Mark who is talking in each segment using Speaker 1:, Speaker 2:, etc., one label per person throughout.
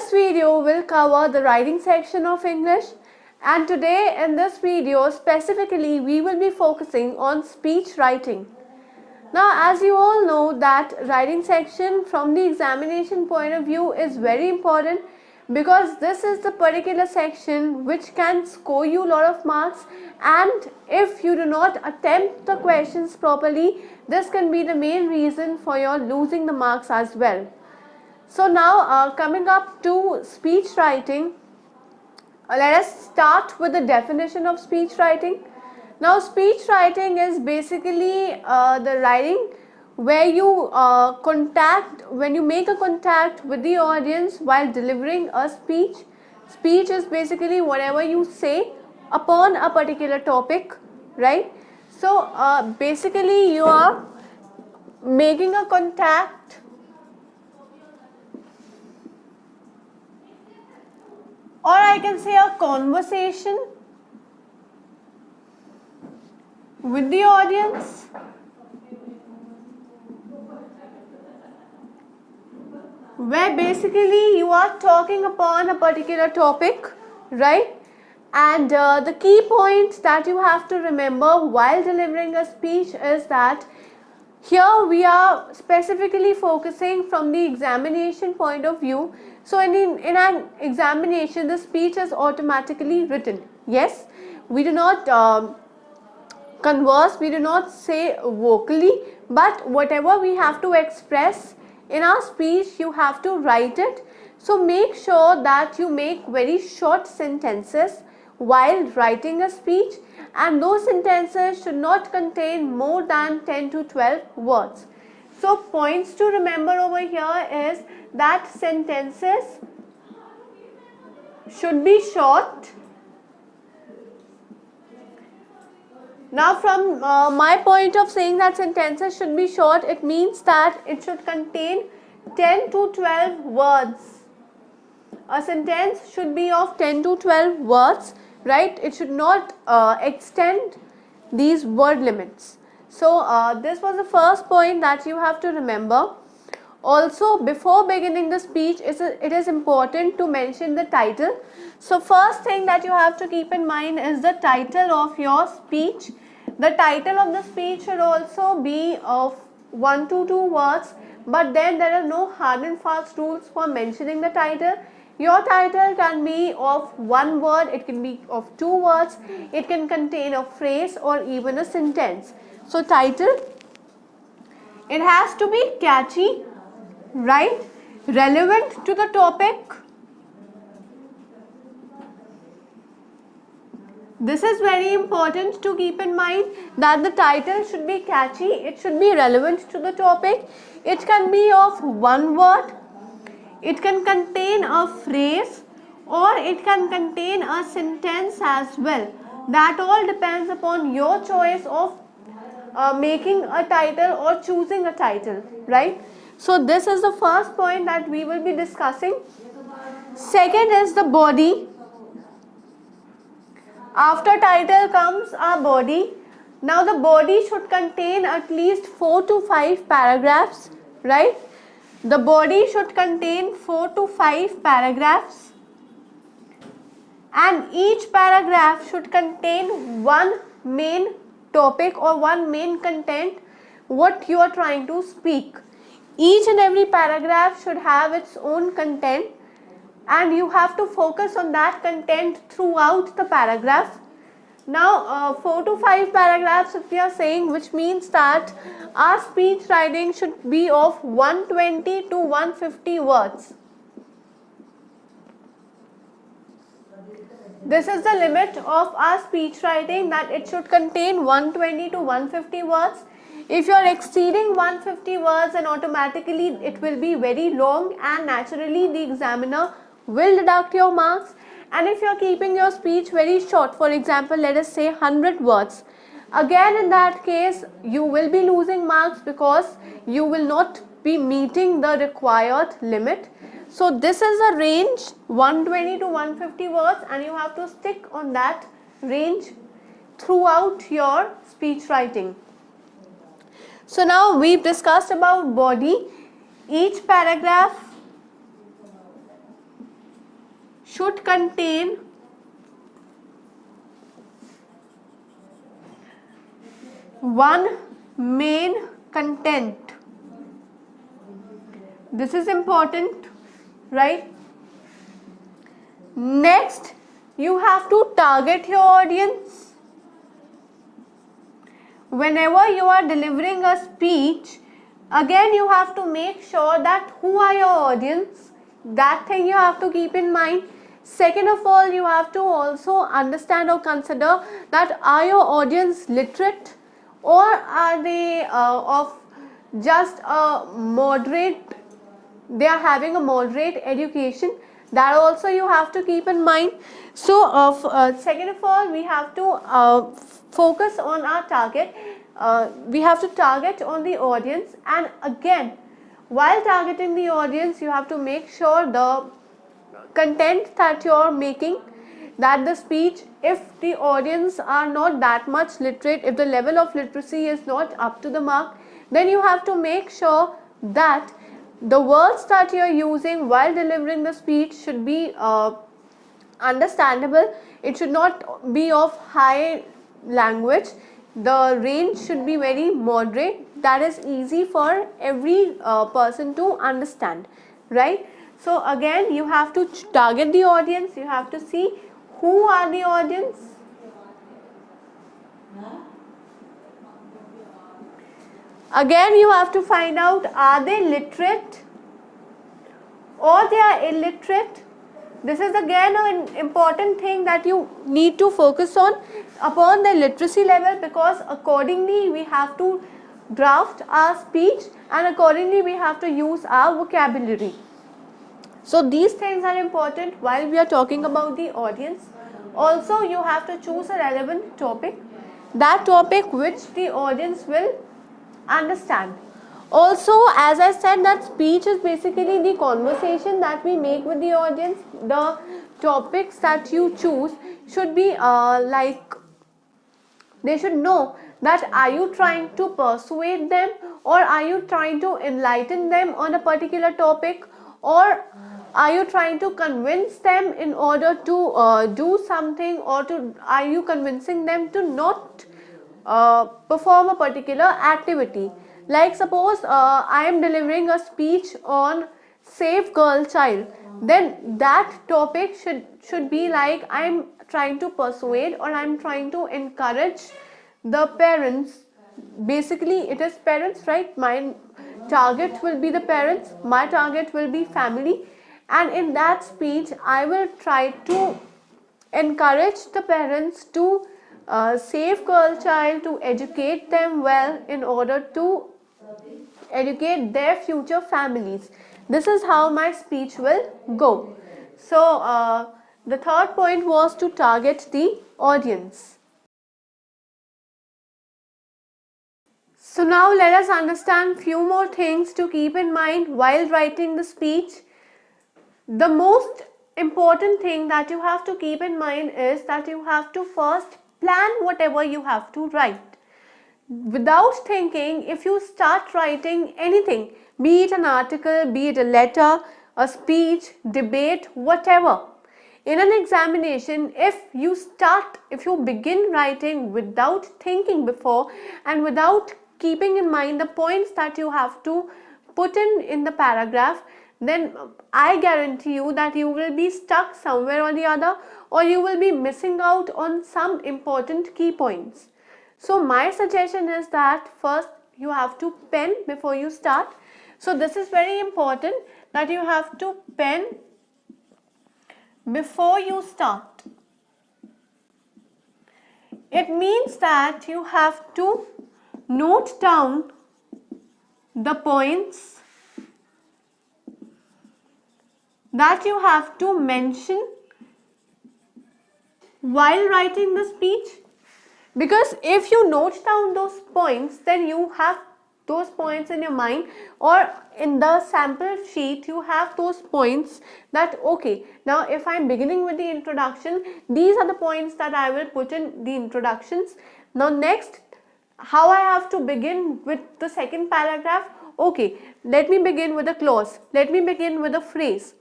Speaker 1: This video will cover the writing section of English, and today in this video specifically we will be focusing on speech writing. Now, as you all know that writing section from the examination point of view is very important, because this is the particular section which can score you a lot of marks, and if you do not attempt the questions properly, this can be the main reason for your losing the marks as well. So now coming up to speech writing, let us start with the definition of speech writing. Now, speech writing is basically the writing where you when you make a contact with the audience while delivering a speech. Speech is basically whatever you say upon a particular topic, right? So basically you are making a contact or I can say a conversation with the audience where basically you are talking upon a particular topic, right? And the key points that you have to remember while delivering a speech is that here we are specifically focusing from the examination point of view. So in an examination, the speech is automatically written. Yes, we do not converse, we do not say vocally, but whatever we have to express in our speech, you have to write it. So make sure that you make very short sentences while writing a speech, and those sentences should not contain more than 10 to 12 words. So points to remember over here is that sentences should be short. Now, from my point of saying that sentences should be short, it means that it should contain 10 to 12 words. A sentence should be of 10 to 12 words, right? It should not extend these word limits. So this was the first point that you have to remember. Also, before beginning the speech, it is important to mention the title. So first thing that you have to keep in mind is the title of your speech. The title of the speech should also be of 1 to 2 words, but then there are no hard and fast rules for mentioning the title. Your title can be of 1 word, it can be of 2 words, it can contain a phrase or even a sentence. So title, it has to be catchy, right? Relevant to the topic. This is very important to keep in mind, that the title should be catchy, it should be relevant to the topic, it can be of 1 word, it can contain a phrase, or it can contain a sentence as well. That all depends upon your choice of making a title or choosing a title, right? So this is the first point that we will be discussing. Second is the body. After title comes our body. Now the body should contain at least 4 to 5 paragraphs, right? The body should contain 4 to 5 paragraphs, and each paragraph should contain one main topic or one main content what you are trying to speak. Each and every paragraph should have its own content, and you have to focus on that content throughout the paragraph. Now 4 to 5 paragraphs if we are saying, which means that our speech writing should be of 120 to 150 words. This is the limit of our speech writing, that it should contain 120 to 150 words. If you are exceeding 150 words, then automatically it will be very long, and naturally the examiner will deduct your marks. And if you are keeping your speech very short, for example, let us say 100 words, again in that case you will be losing marks, because you will not be meeting the required limit. So this is a range 120 to 150 words, and you have to stick on that range throughout your speech writing. So now we've discussed about body. Each paragraph should contain one main content. This is important, right? Next, you have to target your audience. Whenever you are delivering a speech, again you have to make sure that who are your audience. That thing you have to keep in mind. Second of all, you have to also understand or consider that are your audience literate, or are they of just a moderate, they are having a moderate education. That also you have to keep in mind. So second of all, we have to focus on our target. We have to target on the audience, and again, while targeting the audience, you have to make sure the content that you are making, that the speech, if the audience are not that much literate, if the level of literacy is not up to the mark, then you have to make sure that the words that you are using while delivering the speech should be understandable. It should not be of high language. The range should be very moderate, that is easy for every person to understand, right? So again, you have to target the audience. You have to see who are the audience. Again, you have to find out, are they literate or they are illiterate. This is again an important thing that you need to focus on upon the literacy level, because accordingly we have to draft our speech and accordingly we have to use our vocabulary. So these things are important while we are talking about the audience. Also, you have to choose a relevant topic, that topic which the audience will understand. Also, as I said, that speech is basically the conversation that we make with the audience. The topics that you choose should be like, they should know that are you trying to persuade them, or are you trying to enlighten them on a particular topic, or are you trying to convince them in order to do something, or are you convincing them to not perform a particular activity. Like suppose I am delivering a speech on Save Girl Child, then that topic should be like, I am trying to persuade or I am trying to encourage the parents. Basically it is parents, right? My target will be the parents, my target will be family, and in that speech I will try to encourage the parents to save girl child, to educate them well in order to educate their future families. This is how my speech will go. So the third point was to target the audience. So now let us understand few more things to keep in mind while writing the speech. The most important thing that you have to keep in mind is that you have to first plan whatever you have to write. Without thinking, if you start writing anything, be it an article, be it a letter, a speech, debate, whatever, in an examination, if you begin writing without thinking before and without keeping in mind the points that you have to put in the paragraph, then I guarantee you that you will be stuck somewhere or the other, or you will be missing out on some important key points. So my suggestion is that first you have to pen before you start. So this is very important, that you have to pen before you start. It means that you have to note down the points that you have to mention while writing the speech. Because if you note down those points, then you have those points in your mind, or in the sample sheet you have those points that okay, now if I am beginning with the introduction, these are the points that I will put in the introductions. Now next, how I have to begin with the second paragraph. Okay, let me begin with a clause, let me begin with a phrase.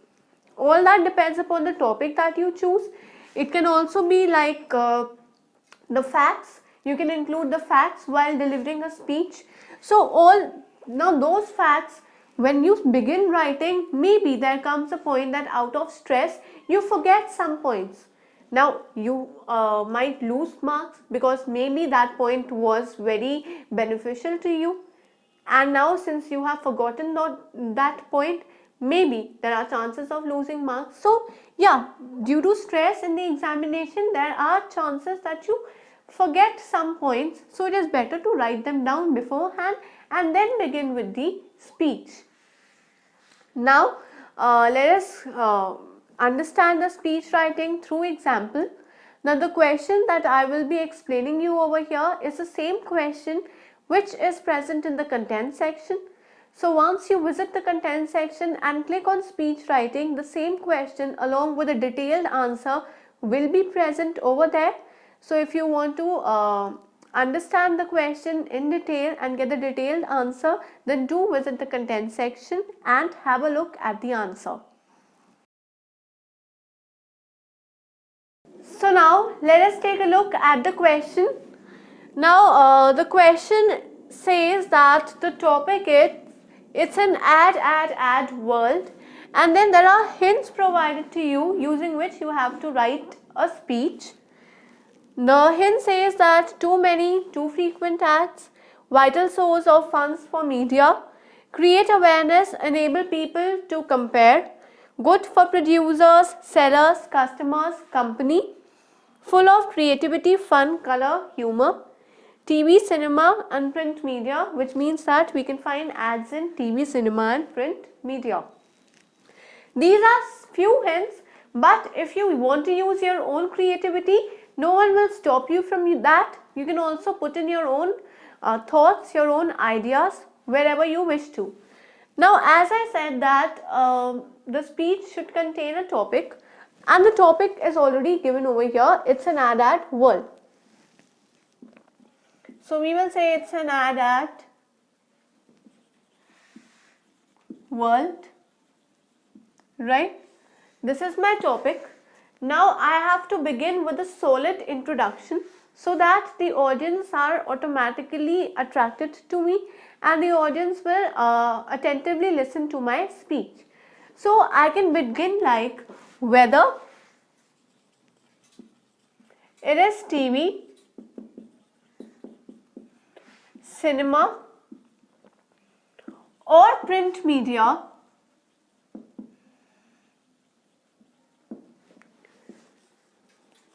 Speaker 1: all that depends upon the topic that you choose. It can also be like the facts. You can include the facts while delivering a speech. So now those facts, when you begin writing, maybe there comes a point that out of stress you forget some points. Now you might lose marks because maybe that point was very beneficial to you, and now since you have forgotten that point, maybe there are chances of losing marks. So yeah, due to stress in the examination, there are chances that you forget some points, so it is better to write them down beforehand and then begin with the speech. Now let us understand the speech writing through example. Now the question that I will be explaining you over here is the same question which is present in the content section. So once you visit the content section and click on speech writing, the same question along with a detailed answer will be present over there. So if you want to understand the question in detail and get the detailed answer, then do visit the content section and have a look at the answer. So now let us take a look at the question. Now the question says that the topic is, it's an ad world, and then there are hints provided to you using which you have to write a speech. The hint says that too many, too frequent ads, vital source of funds for media, create awareness, enable people to compare, good for producers, sellers, customers, company, full of creativity, fun, color, humor, TV, cinema and print media, which means that we can find ads in TV, cinema and print media. These are few hints, but if you want to use your own creativity, no one will stop you from that. You can also put in your own thoughts, your own ideas wherever you wish to. Now, as I said that the speech should contain a topic, and the topic is already given over here. It's an ad world. So we will say it's an ad world, right? This is my topic. Now I have to begin with a solid introduction so that the audience are automatically attracted to me and the audience will attentively listen to my speech. So I can begin like whether it is TV, cinema or print media,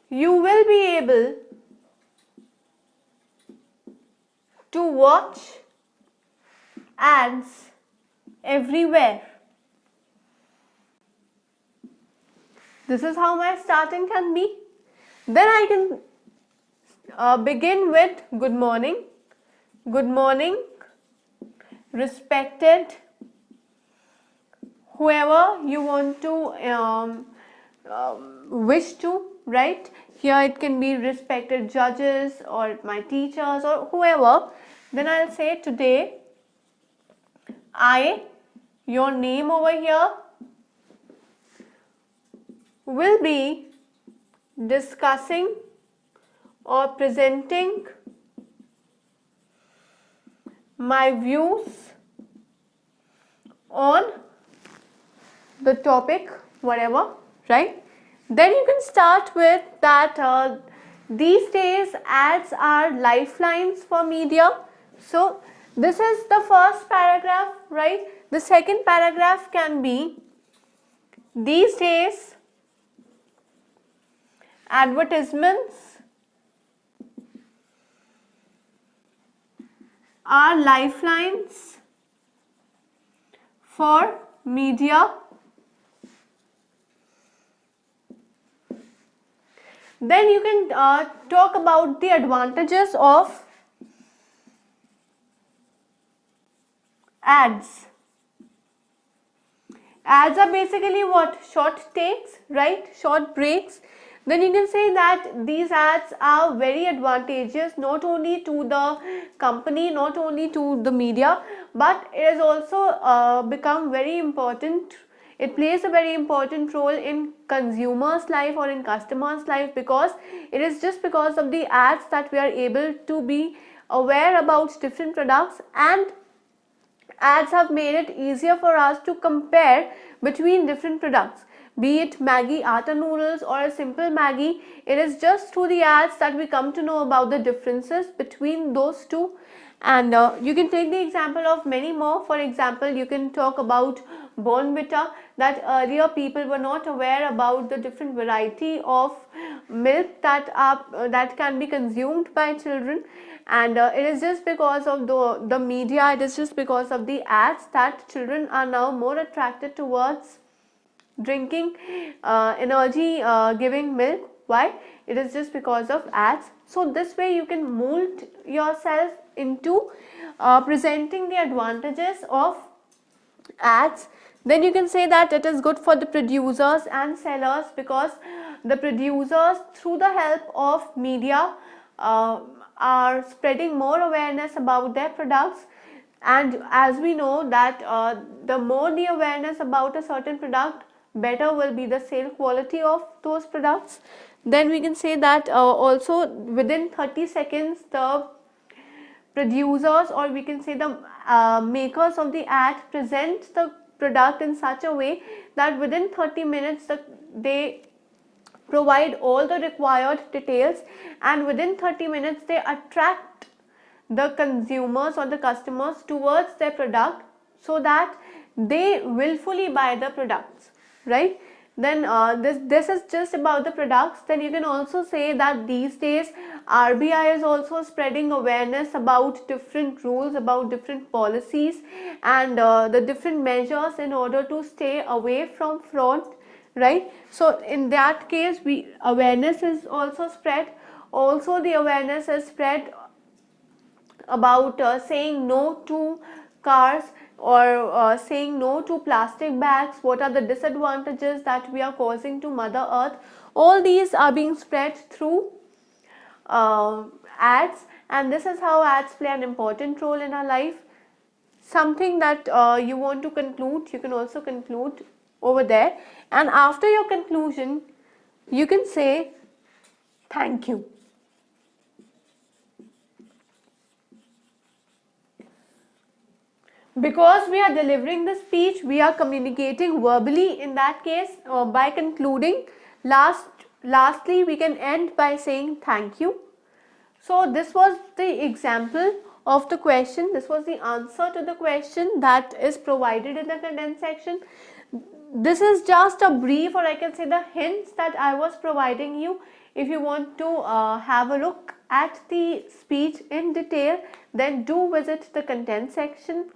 Speaker 1: you will be able to watch ads everywhere. This is how my starting can be. Then I can begin with good morning. Good morning, respected, whoever you want to wish to, right? Here it can be respected judges or my teachers or whoever. Then I'll say today, your name over here, will be discussing or presenting my views on the topic, whatever, right? Then you can start with that these days ads are lifelines for media. So this is the first paragraph, right? The second paragraph can be these days advertisements are lifelines for media. Then you can talk about the advantages of ads. Ads are basically what? Short takes, right? Short breaks. Then you can say that these ads are very advantageous not only to the company, not only to the media, but it has also become very important It plays a very important role in consumers' life or in customers' life, because it is just because of the ads that we are able to be aware about different products, and ads have made it easier for us to compare between different products, be it Maggi atta noodles or a simple Maggi. It is just through the ads that we come to know about the differences between those two. And you can take the example of many more. For example, you can talk about Bournvita, that earlier people were not aware about the different variety of milk that can be consumed by children, and it is just because of the media, it is just because of the ads that children are now more attracted towards drinking energy giving milk. Why? It is just because of ads. So this way you can mold yourself into presenting the advantages of ads. Then you can say that it is good for the producers and sellers, because the producers, through the help of media, are spreading more awareness about their products. And as we know that the more the awareness about a certain product, better will be the sale quality of those products. Then we can say that also within 30 seconds the producers, or we can say the makers of the ad, present the product in such a way that within 30 minutes they provide all the required details, and within 30 minutes they attract the consumers or the customers towards their product, so that they willfully buy the products, right? Then this is just about the products. Then you can also say that these days RBI is also spreading awareness about different rules, about different policies, and the different measures in order to stay away from fraud, right? So in that case, awareness is also spread. Also the awareness is spread about saying no to cars, or saying no to plastic bags. What are the disadvantages that we are causing to Mother Earth? All these are being spread through ads, and this is how ads play an important role in our life. Something that you want to conclude, you can also conclude over there, and after your conclusion you can say thank you. Because we are delivering the speech, we are communicating verbally. In that case, by concluding, lastly we can end by saying thank you. So this was the example of the question. This was the answer to the question that is provided in the condensed section. This is just a brief, or I can say the hints that I was providing you. If you want to have a look at the speech in detail, then do visit the condensed section.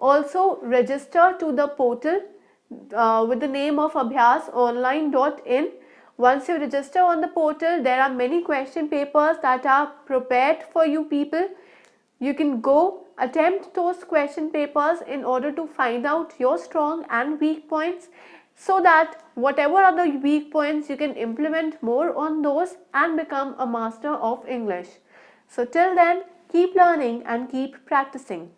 Speaker 1: Also register to the portal with the name of abhyasonline.in. Once you register on the portal, there are many question papers that are prepared for you people. You can go attempt those question papers in order to find out your strong and weak points, so that whatever are the weak points, you can implement more on those and become a master of English. So till then, keep learning and keep practicing.